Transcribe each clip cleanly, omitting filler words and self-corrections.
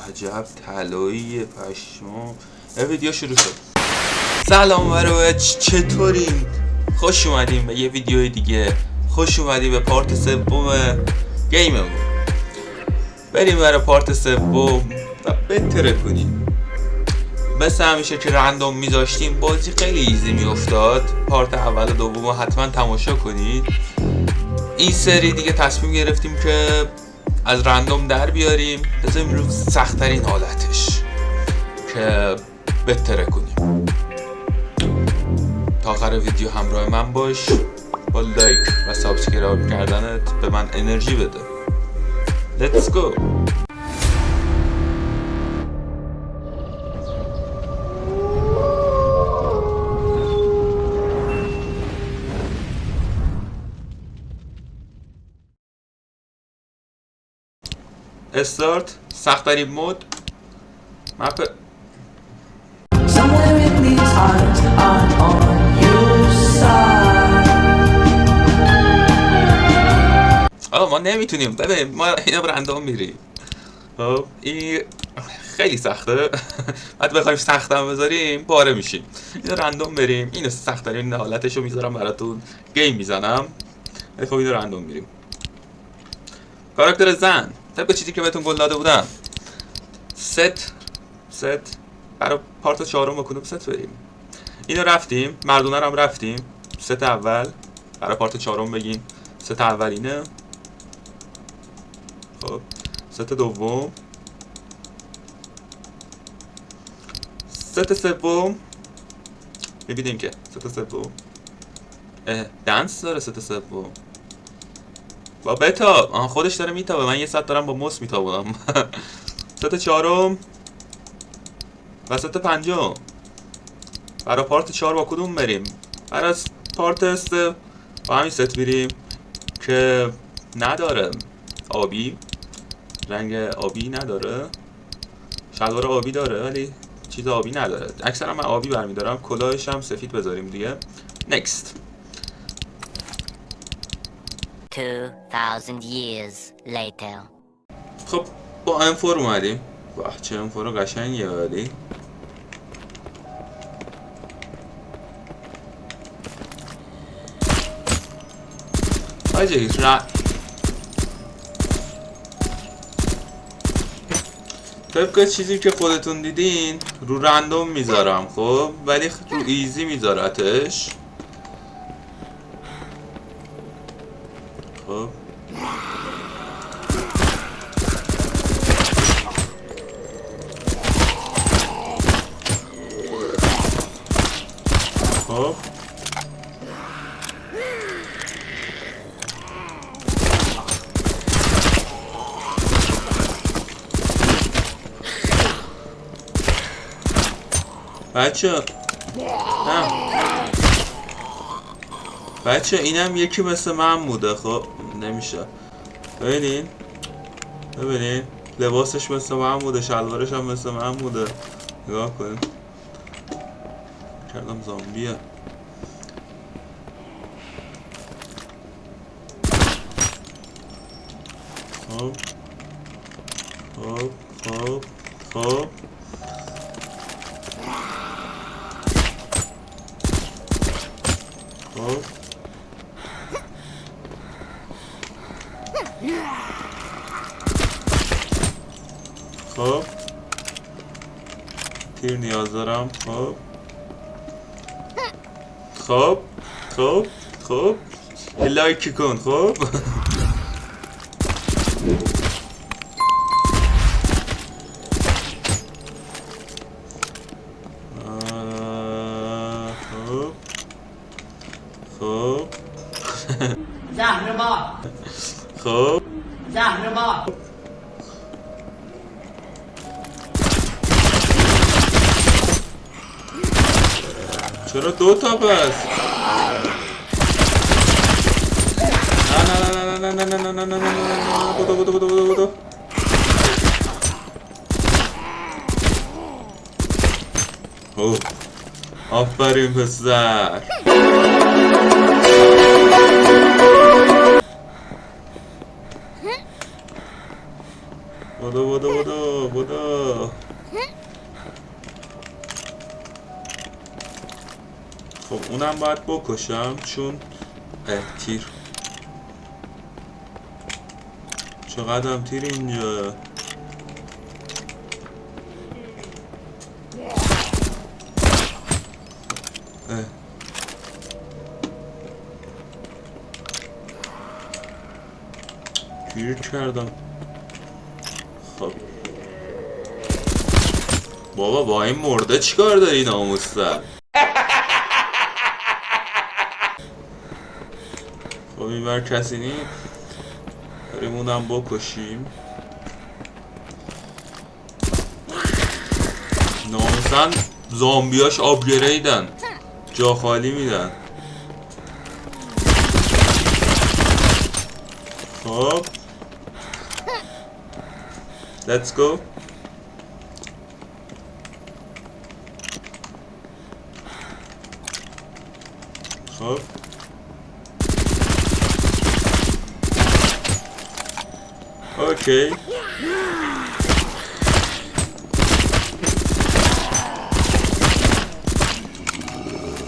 عجب طلایی پشمام. ویدیو شروع شد. سلام برای چطورین؟ خوش اومدیم به یه ویدیو دیگه. خوش اومدیم به پارت سوم گیممون. بریم برای پارت سوم و بهتره کنیم. مثل همیشه که رندوم میذاشتیم بازی خیلی ایزی میافتاد. پارت اول و دوم حتما تماشا کنید. این سری دیگه تصمیم گرفتیم که از رندوم در بیاریم، بذاریم رو سخت‌ترین حالتش که بهتره کنیم. تا آخر ویدیو همراه من باش، با لایک و سابسکرایب کردنت به من انرژی بده. Let's go. استارت. سخت‌ترین مود مپ. ما نمیتونیم ببین، ما اینا رندوم میریم. خب این خیلی سخته. بعد بخوایم سختم بذاریم پاره میشیم. اینا رندوم بریم. اینو سخت‌ترین حالتشو میذارم براتون، گیم میزنم. خب اینو رندوم میریم. کاراکتر زن طبق چیزی که بهتون قول داده بودم، ست برای پارت چهارم بکنم ست بریم. اینو رفتیم، مردونه رو هم رفتیم. ست اول برای پارت چهارم بگیم. ست اول اینه. خب ست دوم، ست سوم. میبینیم که ست سوم دنس داره. ست سوم با بتاب خودش داره میتابه. من یه ساعت دارم با موس میتابم. ست چهارم و ست پنجم. برای پارت 4 با کدوم بریم؟ برای پارت سه با همین ست بریم که نداره آبی، رنگ آبی نداره. شلوار آبی داره ولی چیز آبی نداره. اکثرا من آبی برمیدارم. کلاهش هم سفید بذاریم دیگه. نکست. 2000 years later. خب با M4 اومدیم. واه چه M4 قشنگیه. ولی آجی طبق چیزی که خودتون دیدین رو رندوم میذارم. خب ولی رو ایزی میذارتش. خب خب بچه اینم یکی مثل من بوده. خب نمیشه. ببینین لباسش مثل من بوده، شلوارش هم مثل من بوده. نگاه کنین. کردم زامبیه. خب خب خب خب خب خب تیر نیاز دارم. خب خب خب خب لایک کن. خب خب زهرمار. خب زهرمار. چرا دو تا پس؟ نه بودو. خب آفرین پسر. بدو. خب اونم باید بکشم چون تیر. چقدرم تیر اینجا. گیر کردم. خب بابا با این مرده چیکار داری ناموس‌تر؟ خب این بر کسی نی. بریم اونم بکشیم. ناموسن زامبیاش آپگریدن، جا خالی میدن. خب let's go. خب اوکی.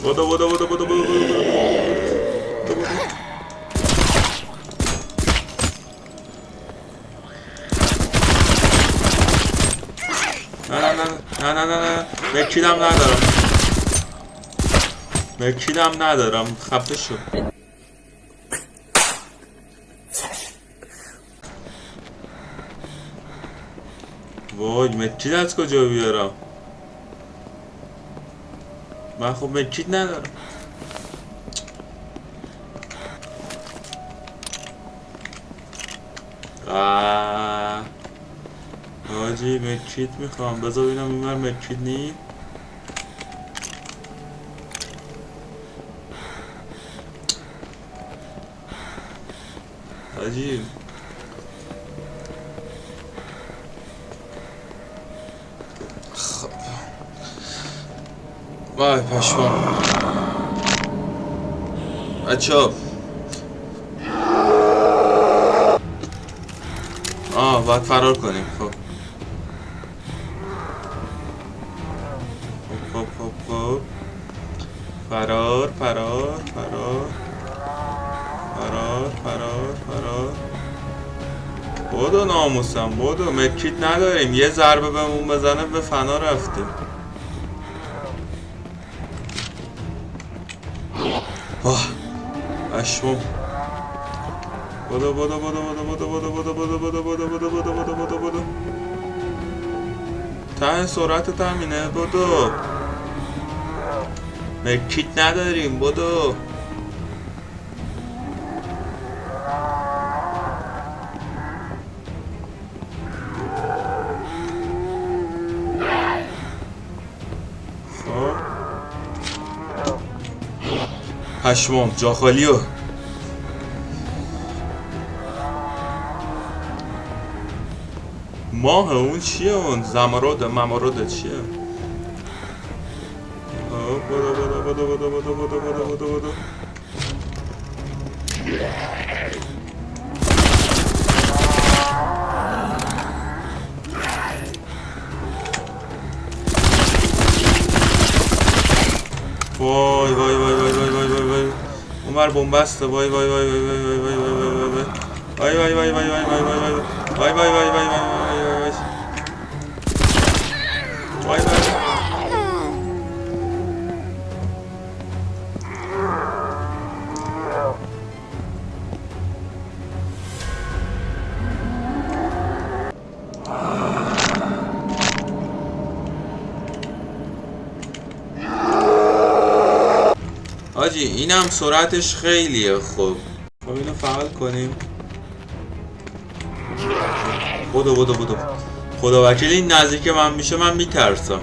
بدو. نه مکیدم ندارم. خفه شو. وای مکید از کجا بیارم؟ من خب مکید ندارم. حاجی مکید میخوام. بذار ببینم این من مکید نی. حاجی خب وای پشمام. بچه‌ها باید فرار کنیم. خب فرار. بدو ناموسم بدو. مکیت نداریم. یه ضربه بهمون بزنه به فنا رفتیم. اشمو. بدو. ته سرعت همینه. بدو. مکیت نداریم. بدو. پشمام جا خالیو. ماه اون چیه؟ اون ممارد چیه؟ بدو. وای عمر بنبسته. وای آجی اینم سرعتش خیلیه. خب اینو فعال کنیم. بدو. خدا وکیل این نزدیک من میشه من میترسم.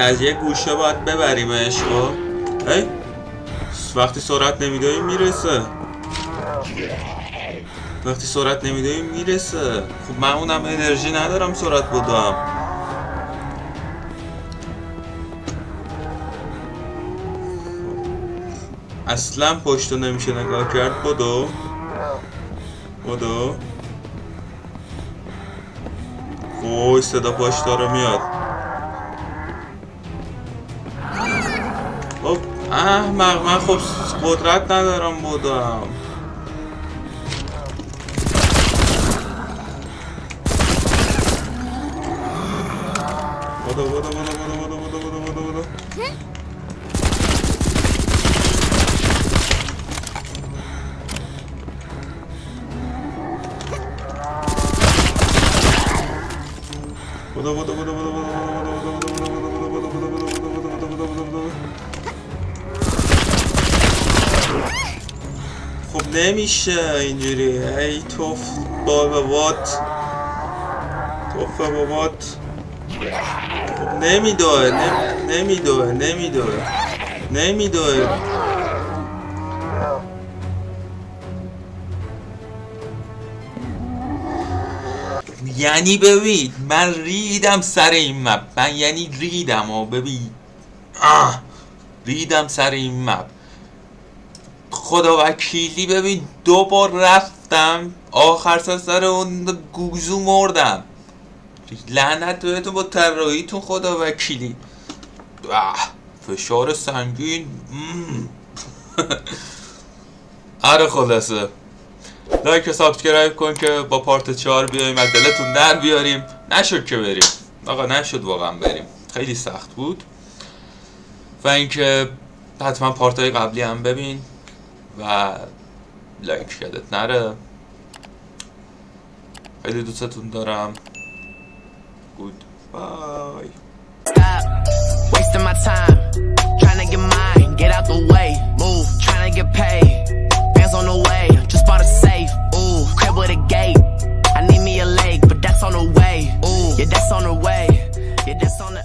از یه گوشه باید ببریمش. خب وقتی سرعت نمیدهیم میرسه. خب من اونم انرژی ندارم سرعت بدم. اصلا پشتو نمیشه نگاه کرد. بدو بدو. وای صدا پشتا رو میاد. خب احمق، من خب قدرت ندارم بودم. بدو بدو بدو بدو بدو بدو بدو بدو بدو. خب نمیشه اینجوری. ای توف بابات، توف بابات. خب نمیدوه نمیدوه نمیدوه نمیدوه. یعنی ببین من ریدم سر این مپ. من یعنی ریدم ببین ریدم سر این مپ. خدا وکیلی ببین 2 بار رفتم آخر سر اون گوزو مردم. لعنت بهتون با طراحیتون خدا وکیلی. فشار سنگین. آره خلاصه لایک و سابسکرایب کن که با پارت 4 بیایم از دلتون در بیاریم. نشد که بریم آقا، نشد واقعا بریم، خیلی سخت بود. و اینکه حتما پارتای قبلی هم ببین و لایک یادت نره. خیلی دوستتون دارم. گود بای. Wasting my time trying to get mine, get out the way, move, trying to get paid. Bands on the way, just bought a safe. Ooh, crib with a gate. I need me a lake, but that's on the way. Ooh, yeah, that's on the way. Yeah, that's on the